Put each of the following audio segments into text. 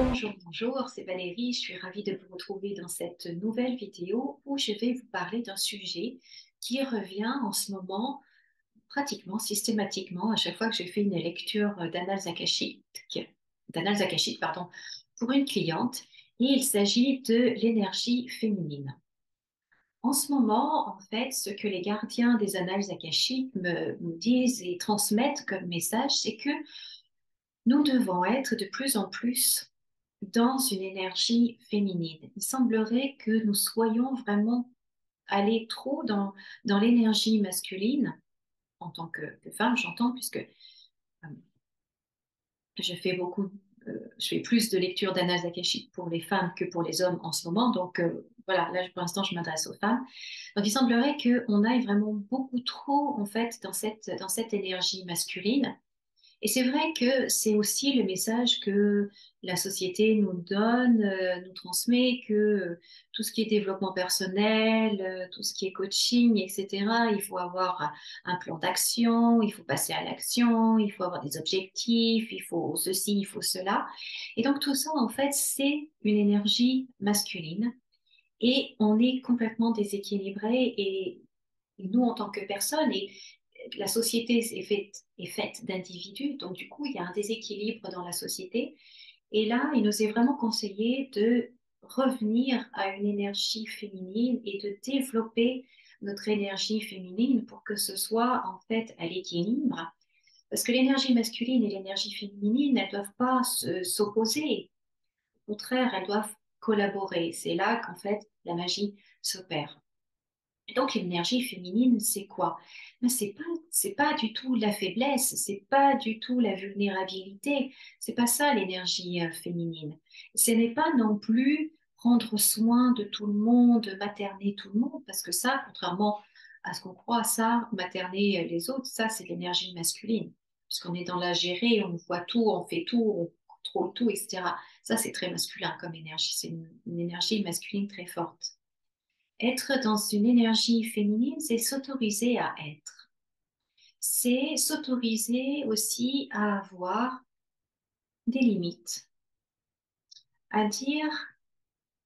Bonjour, bonjour, c'est Valérie. Je suis ravie de vous retrouver dans cette nouvelle vidéo où je vais vous parler d'un sujet qui revient en ce moment pratiquement systématiquement à chaque fois que je fais une lecture d'annales akashiques, pardon, pour une cliente. Et il s'agit de l'énergie féminine. En ce moment, en fait, ce que les gardiens des annales akashiques me disent et transmettent comme message, c'est que nous devons être de plus en plus dans une énergie féminine. Il semblerait que nous soyons vraiment allés trop dans l'énergie masculine, en tant que femme, j'entends, puisque je fais je fais plus de lectures d'annales akashiques pour les femmes que pour les hommes en ce moment. Donc voilà, là pour l'instant, je m'adresse aux femmes. Donc il semblerait qu'on aille vraiment beaucoup trop, en fait, dans cette énergie masculine. Et c'est vrai que c'est aussi le message que la société nous donne, nous transmet, que tout ce qui est développement personnel, tout ce qui est coaching, etc., il faut avoir un plan d'action, il faut passer à l'action, il faut avoir des objectifs, il faut ceci, il faut cela. Et donc tout ça, en fait, c'est une énergie masculine et on est complètement déséquilibré et nous, en tant que personnes, et la société est faite d'individus, donc du coup, il y a un déséquilibre dans la société. Et là, il nous est vraiment conseillé de revenir à une énergie féminine et de développer notre énergie féminine pour que ce soit en fait à l'équilibre. Parce que l'énergie masculine et l'énergie féminine, elles ne doivent pas s'opposer. Au contraire, elles doivent collaborer. C'est là qu'en fait la magie s'opère. Et donc l'énergie féminine, c'est quoi? Ben, c'est pas du tout la faiblesse, c'est pas du tout la vulnérabilité, c'est pas ça l'énergie féminine. Ce n'est pas non plus prendre soin de tout le monde, materner tout le monde, parce que ça, contrairement à ce qu'on croit, ça, materner les autres, ça, c'est l'énergie masculine, puisqu'on est dans la gérer, on voit tout, on fait tout, on contrôle tout, etc. Ça, c'est très masculin comme énergie, c'est une énergie masculine très forte. Être dans une énergie féminine, c'est s'autoriser à être. C'est s'autoriser aussi à avoir des limites. À dire,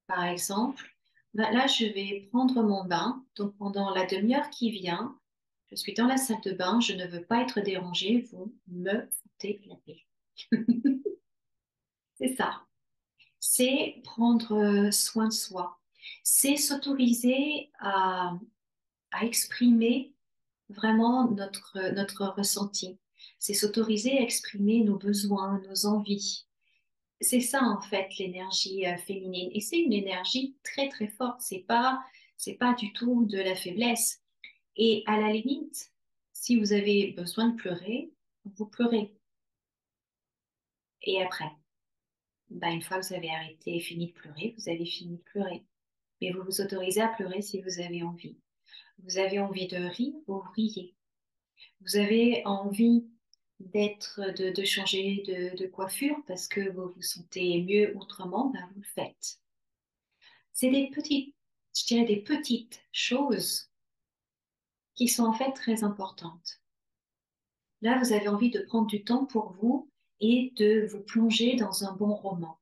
par exemple, ben là, je vais prendre mon bain. Donc, pendant la demi-heure qui vient, je suis dans la salle de bain, je ne veux pas être dérangée, vous me foutez la paix. C'est ça. C'est prendre soin de soi. C'est s'autoriser à exprimer vraiment notre ressenti. C'est s'autoriser à exprimer nos besoins, nos envies. C'est ça, en fait, l'énergie féminine. Et c'est une énergie très, très forte. C'est pas du tout de la faiblesse. Et à la limite, si vous avez besoin de pleurer, vous pleurez. Et après, bah, une fois que vous avez arrêté et fini de pleurer, vous avez fini de pleurer. Mais vous vous autorisez à pleurer si vous avez envie. Vous avez envie de rire, vous riez. Vous avez envie de changer de coiffure parce que vous vous sentez mieux autrement, ben vous le faites. C'est des petites, je dirais des petites choses qui sont en fait très importantes. Là, vous avez envie de prendre du temps pour vous et de vous plonger dans un bon roman.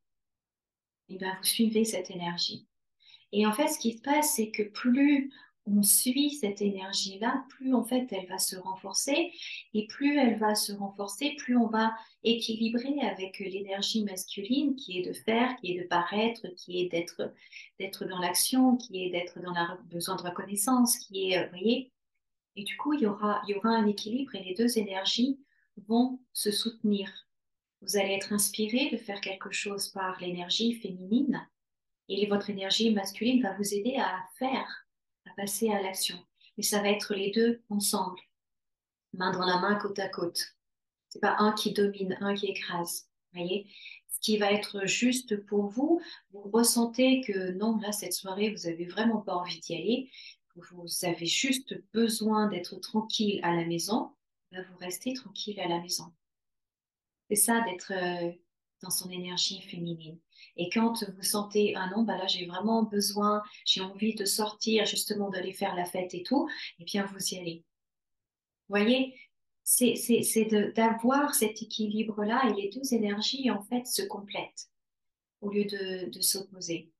Et ben, vous suivez cette énergie. Et en fait, ce qui se passe, c'est que plus on suit cette énergie-là, plus en fait elle va se renforcer. Et plus elle va se renforcer, plus on va équilibrer avec l'énergie masculine qui est de faire, qui est de paraître, qui est d'être dans l'action, qui est d'être dans le besoin de reconnaissance, qui est, vous voyez. Et du coup, il y aura un équilibre et les deux énergies vont se soutenir. Vous allez être inspiré de faire quelque chose par l'énergie féminine et votre énergie masculine va vous aider à faire, à passer à l'action. Mais ça va être les deux ensemble, main dans la main, côte à côte. C'est pas un qui domine, un qui écrase. Vous voyez? Ce qui va être juste pour vous, vous ressentez que non, là, cette soirée, vous avez vraiment pas envie d'y aller. Vous avez juste besoin d'être tranquille à la maison. Ben, vous restez tranquille à la maison. C'est ça d'être dans son énergie féminine. Et quand vous sentez, ah non, bah là j'ai vraiment besoin, j'ai envie de sortir, justement d'aller faire la fête et tout, eh bien vous y allez. Vous voyez, d'avoir cet équilibre-là et les deux énergies en fait se complètent. au lieu de s'opposer.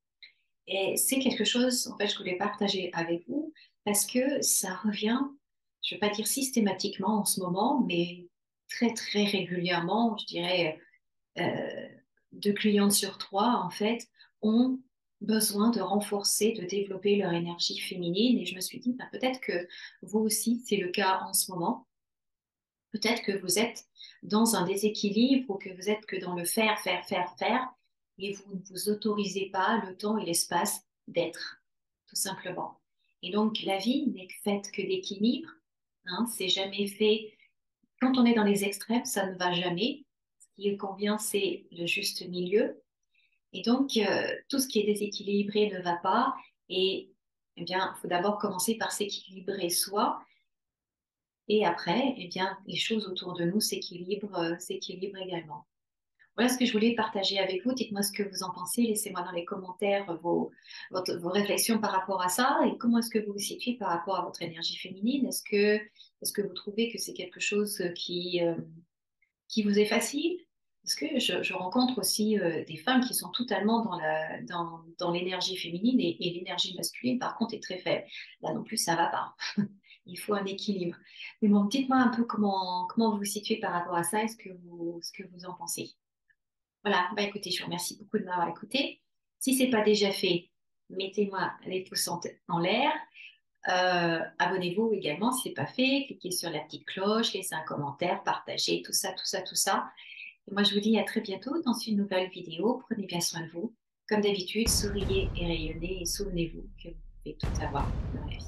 Et c'est quelque chose, en fait, je voulais partager avec vous parce que ça revient, je ne vais pas dire systématiquement en ce moment, mais très, très régulièrement, je dirais, 2 clientes sur 3, en fait, ont besoin de renforcer, de développer leur énergie féminine. Et je me suis dit, ben, peut-être que vous aussi, c'est le cas en ce moment. Peut-être que vous êtes dans un déséquilibre ou que vous êtes que dans le faire, faire, faire, faire, et vous ne vous autorisez pas le temps et l'espace d'être, tout simplement. Et donc, la vie n'est faite que d'équilibre, hein, c'est jamais fait. Quand on est dans les extrêmes, ça ne va jamais. Ce qui convient, c'est le juste milieu. Et donc, tout ce qui est déséquilibré ne va pas. Et eh bien, il faut d'abord commencer par s'équilibrer soi et après, eh bien, les choses autour de nous s'équilibrent également. Voilà ce que je voulais partager avec vous. Dites-moi ce que vous en pensez. Laissez-moi dans les commentaires vos réflexions par rapport à ça et comment est-ce que vous vous situez par rapport à votre énergie féminine. Est-ce que vous trouvez que c'est quelque chose qui vous est facile? Parce que je rencontre aussi des femmes qui sont totalement dans l'énergie féminine et l'énergie masculine, par contre, est très faible. Là non plus, ça va pas. Il faut un équilibre. Mais bon, dites-moi un peu comment vous vous situez par rapport à ça et ce que vous en pensez. Voilà, bah écoutez, je vous remercie beaucoup de m'avoir écouté. Si c'est pas déjà fait, mettez-moi les pouces en l'air. Abonnez-vous également si c'est pas fait. Cliquez sur la petite cloche, laissez un commentaire, partagez, tout ça, tout ça, tout ça. Et moi, je vous dis à très bientôt dans une nouvelle vidéo. Prenez bien soin de vous. Comme d'habitude, souriez et rayonnez et souvenez-vous que vous pouvez tout avoir dans la vie.